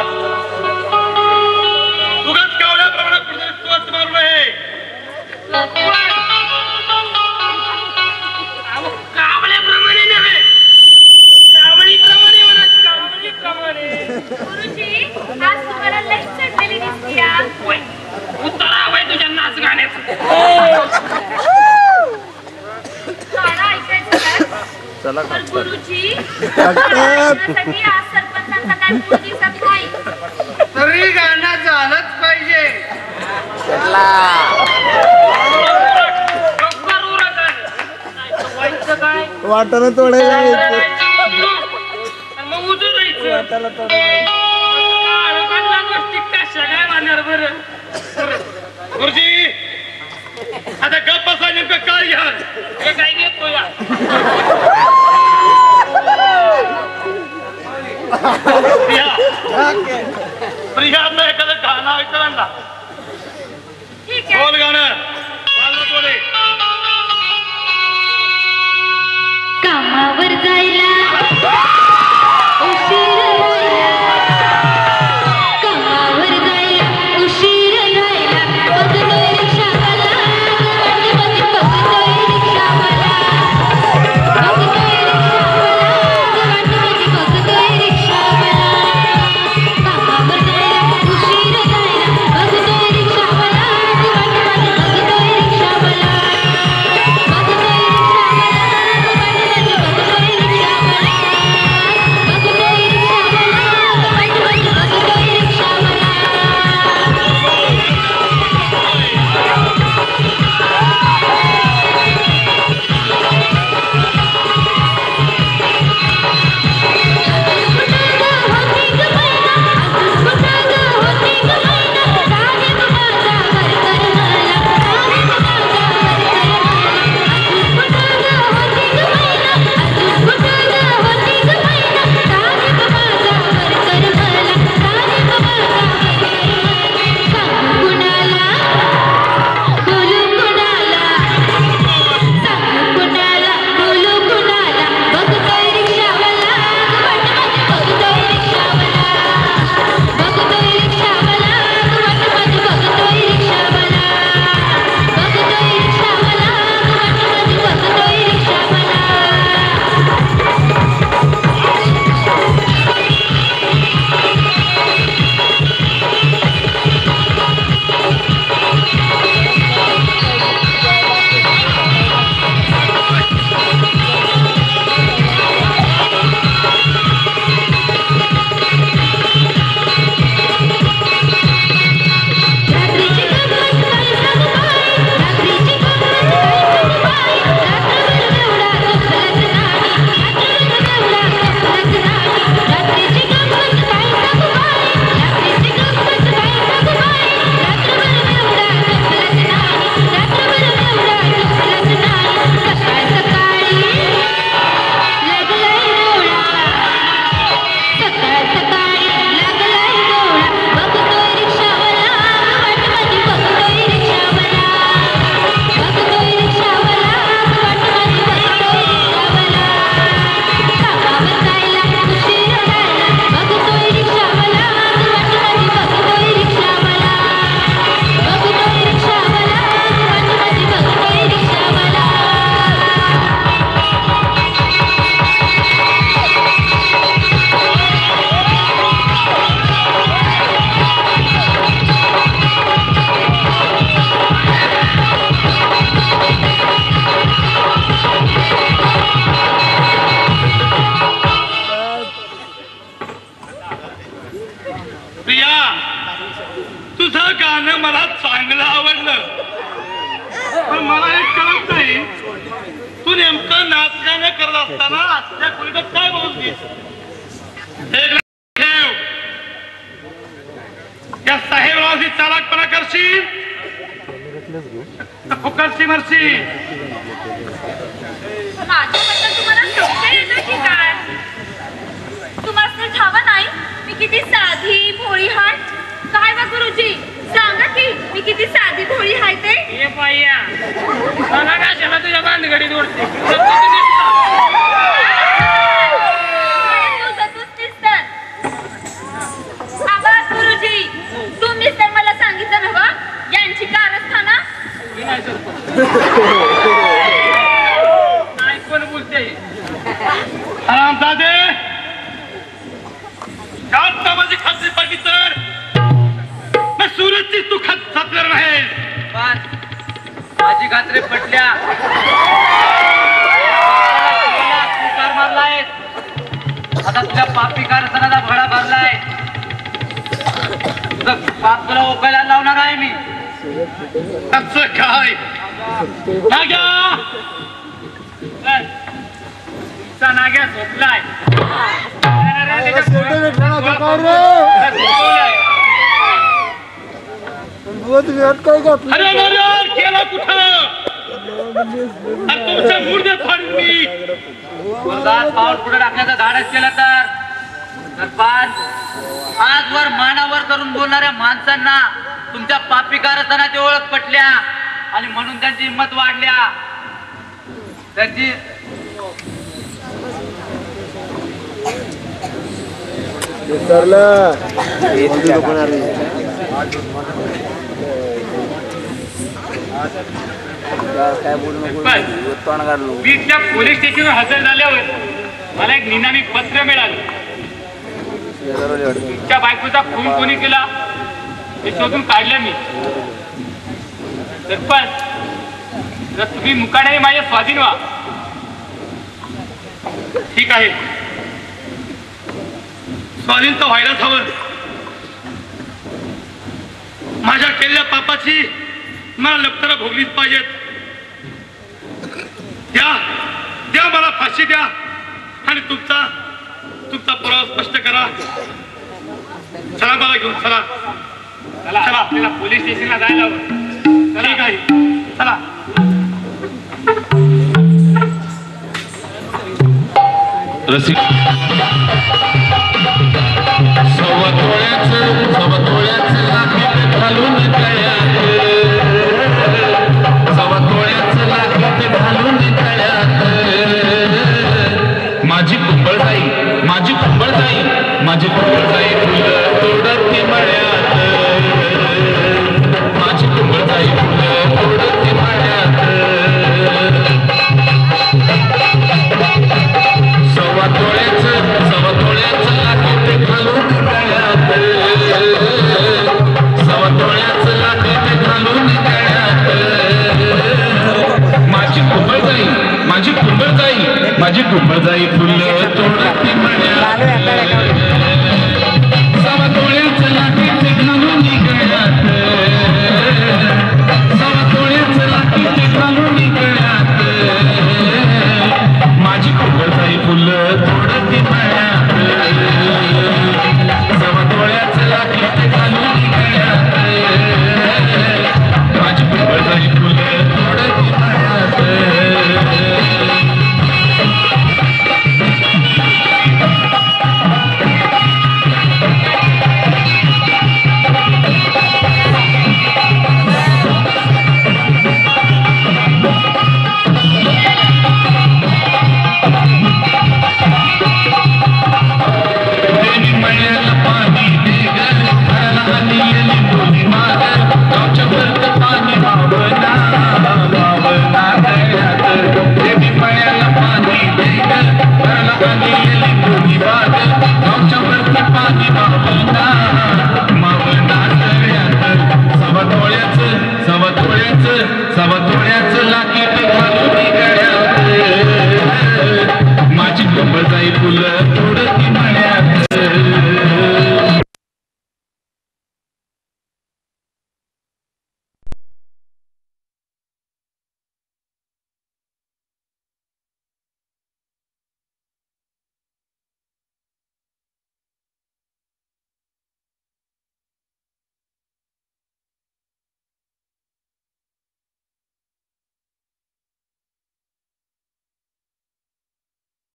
उगाच कावल्या प्रमाणात कुठेतरी तोच मारू नये. कावल्याप्रमाणे नव्हे कावळीप्रमाणे म्हणा कावळीप्रमाणे. गुरुजी आज तुम्हाला लई चढलेली दिसतीया. उत्तर हवाय तुझ्या नाच गाण्याचं. गाणं ऐकायचं काय? पण गुरुजी गाण्यासाठी आज सरपंचांचा काय मूड दिसत नाही. तरी गाणं झालंच पाहिजे. वाटायला थोडं मग उजू जायचं गोष्टी कशा काय मानणार बरं. गुरुजी आता गप्प बसा. नेमकं काय घ्या हे काय घेतो या प्रिया प्रिया आता एखादं गाणं ऐकलं ना. ठीक आहे. बोल गाणं वाजव थोडे. कामावर जायला उशीर राहिला, कामावर जायला उशीर राहिला, बघतोय रिक्षावाला, वाटेमध्ये बघतोय रिक्षावाला, बघतोय रिक्षावाला, वाटेमध्ये बघतोय रिक्षावाला. कामावर जायला उशीर राहिला, बघतोय मला चांगलं आवडलं, पण मला हे कळत नाही तू नेमकं नाचगाणं करत असताना असल्या कुणीकडे काय बोलतीस? त्या साहेबरावची चालाकपणा करशील फुकटची मरशी. माझ्याबद्दल तुम्हाला संशय येतो की काय? तुम्हाला ठावा नाही मी किती साधी भोळी हाय? काय बा गुरुजी सांगा की मी किती साधी भोळी हाय ते? ये पाया मला कशाला तुझ्या बांधगडीत ओढते? आवाज गुरुजी तुम्हीच तर मला सांगितलं नव्ह यांची कारस्थाना. नाही कोण बोलते? आरामदादे जास्त माझी खात्री पडली तर मग सुरतची तू साधणार नाही. माझी खात्री पटल्या. कार मारलाय आता तुझ्या पापी कारस्थानाचा भाडा भरलाय. तुझं पाप तुला ओकायला लावणार आहे मी. असं काय नाग्या? तुमचा नाग्या झोपलाय. अरे गेला कुठं? तुमच्या मूर्ती फाडून मी पाऊल पुढे टाकण्याचा धाडस केला तर आजवर मानावर करून बोलणाऱ्या माणसांना तुमच्या पापी कारस्थानाची ओळख पटल्या आणि म्हणून त्यांची हिंमत वाढल्या. त्यांची मी त्या पोलीस स्टेशनवर हजर झाल्यावर मला एक निनामी पत्र मिळालं. तुमच्या बायकोचा खून कोणी केला हे शोधून काढलं मी. सरपंच जर तुम्ही मुकाट्याने माझ्या स्वाधीन व्हा. ठीक आहे, स्वाधीन तर व्हायलाच हवं. माझ्या केलेल्या पापाची मला लपतरा भोगलीच पाहिजेत. द्या द्या मला फाशी द्या आणि तुमचा पुरावा स्पष्ट करा. चला मला घेऊन चला. चला आपल्याला पोलीस स्टेशनला जायला हवं. ठीक आहे चला. रसिक सव्वा तोळ्याचं लाकीट घालून गळ्यात, सव्वा तोळ्याचं लाकीट घालून गळ्यात. माझी कुंबळताई माझी कुंबळताई माझी कुंबळताई फुलं तोडती मळ्यात, माझी कुंबळताई फुलं तोडती मळ्यात. सव्वा तोळ्याचं लाकीट घालून गळ्यात, सव्वा तोळ्याचं लाकीट घालून गळ्यात. माझी कुंबळताई माझी कुंबळताई माझी कुंबळताई फुलं तोडती मळ्यात, सव्वा तोळ्याचं लाकीट घालून गळ्यात, सव्वा तोळ्याचं लाकीट घालून गळ्यात. माझी कुंबळताई फुलं तोडती मळ्यात.